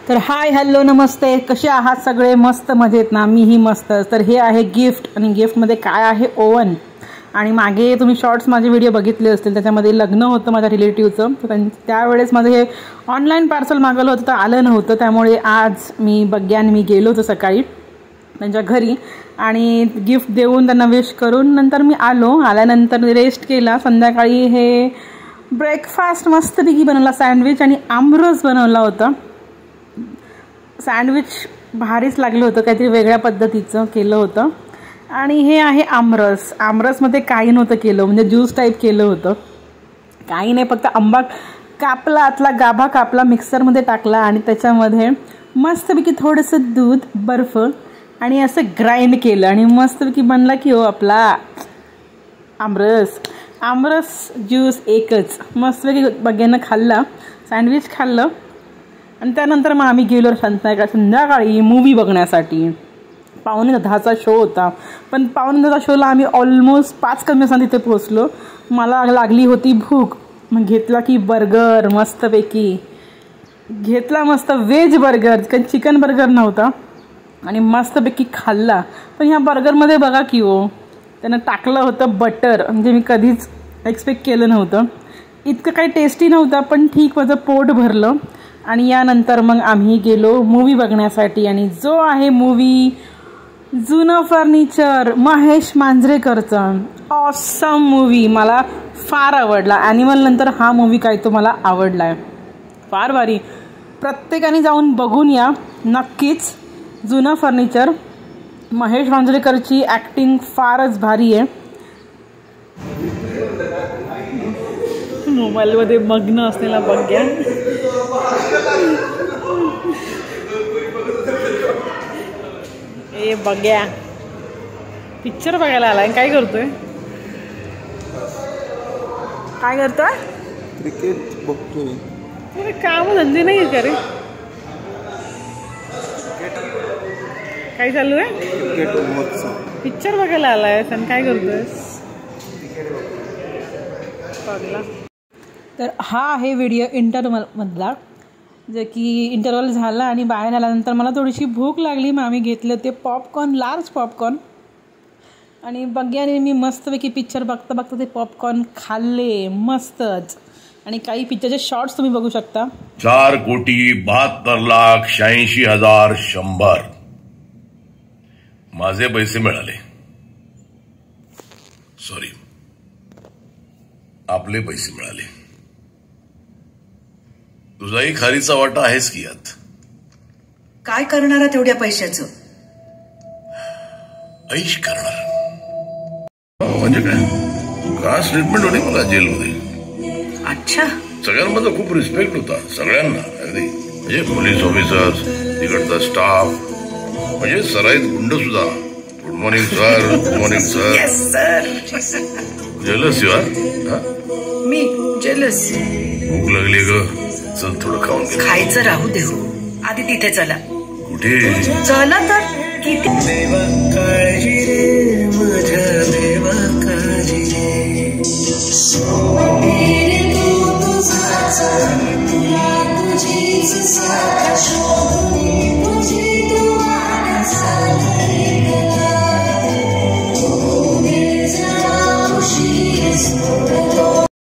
तर hi hello नमस्ते, कसे आहात सगळे? मस्त मजेत ना? मीही मस्त. तर हे आहे गिफ्ट आणि गिफ्टमध्ये काय आहे? ओव्हन. आणि मागे तुम्ही शॉर्ट्स माझे व्हिडिओ बघितले असतील, त्याच्यामध्ये लग्न होतं माझ्या रिलेटिव्हचं. तर त्यावेळेस माझं हे ऑनलाईन पार्सल मागवलं होतं तर आलं नव्हतं, त्यामुळे आज मी मी गेलो होतो सकाळी त्यांच्या घरी आणि गिफ्ट देऊन त्यांना विश करून नंतर मी आल्यानंतर रेस्ट केला. संध्याकाळी हे ब्रेकफास्ट मस्तपैकी बनवला, सँडविच आणि आमरस बनवला होता. सँडविच भारीच लागलं होतं, काहीतरी वेगळ्या पद्धतीचं केलं होतं. आणि हे आहे आमरस. आमरसमध्ये काही नव्हतं केलं, म्हणजे ज्यूस टाईप केलं होतं. काही नाही, फक्त आंबा कापला, आतला गाभा कापला, मिक्सरमध्ये टाकला आणि त्याच्यामध्ये मस्तपैकी थोडंसं दूध, बर्फ आणि असं ग्राइंड केलं आणि मस्तपैकी बनला की हो आपला आमरस. आमरस ज्यूस एकच. मस्तपैकी बघ्यानं खाल्ला, सँडविच खाल्लं आणि त्यानंतर मग आम्ही गेलो संध्याकाळी मूवी बघण्यासाठी. 9:45चा शो होता, पण 9:45च्या शोला आम्ही ऑलमोस्ट 5 कमी असताना तिथे पोहोचलो. मला लागली होती भूक, मग घेतला की बर्गर मस्तपैकी घेतला, मस्त व्हेज बर्गर, कारण चिकन बर्गर नव्हता आणि मस्तपैकी खाल्ला. पण ह्या बर्गरमध्ये बघा की हो, त्यानं टाकलं होतं बटर, म्हणजे मी कधीच एक्सपेक्ट केलं नव्हतं. इतकं काही टेस्टी नव्हतं, पण ठीक, माझं पोट भरलं. आणि यानंतर मग आम्ही गेलो मूवी बघण्यासाठी. आणि जो आहे मूवी जुनं फर्निचर, महेश मांजरेकरचा ऑसम मूवी. मला फार आवडला. ॲनिमल नंतर हा मूवी काय तो मला आवडला आहे, फार भारी. प्रत्येकाने जाऊन बघून या नक्कीच. जुनं फर्निचर, महेश मांजरेकरची ॲक्टिंग फारच भारी आहे. मोबाईलमध्ये मग्न असलेला बघ्या. ए बघ्या, पिक्चर बघायला आलाय, काय करतोय? काय करतोय? क्रिकेट बघतोय. अरे काम धंदे नाही का रे? काय चालू आहे? पिक्चर बघायला आलाय आणि काय करतोय? तर हा आहे व्हिडिओ इंटरवलमधला, जे की इंटरवल झाला आणि बाहेर आल्यानंतर मला थोडीशी भूक लागली, मग आम्ही घेतलं ते पॉपकॉर्न, लार्ज पॉपकॉर्न. आणि बघ्याने मी मस्तपैकी पिक्चर बघता बघता ते पॉपकॉर्न खाल्ले मस्तच. आणि काही पिक्चरचे शॉर्ट्स तुम्ही बघू शकता. 4,72,86,100 माझे पैसे मिळाले. सॉरी, आपले पैसे मिळाले. तुझाही खारीचा वाटा आहेस की यात. काय करणार तेवढ्या पैशाचं? ऐश करणार. म्हणजे काय? कास्ट ट्रीटमेंट होती मला जेलमध्ये. अच्छा. सगळ्यांमध्ये खूप रिस्पेक्ट होता, सगळ्यांना. अगदी म्हणजे पोलीस ऑफिसर्स, तिकडचा स्टाफ, म्हणजे सराईत गुंड सुद्धा. Good morning sir, good morning sir. Yes sir. Jealous you are? मी जेलस. भूक लागली ग, चल थोडं खाऊन घे. खायचं राहू दे हो, आधी तिथे चला. कुठे? चला तर. किती देवा काळजी रे, माझ्या देवा काळजी रे.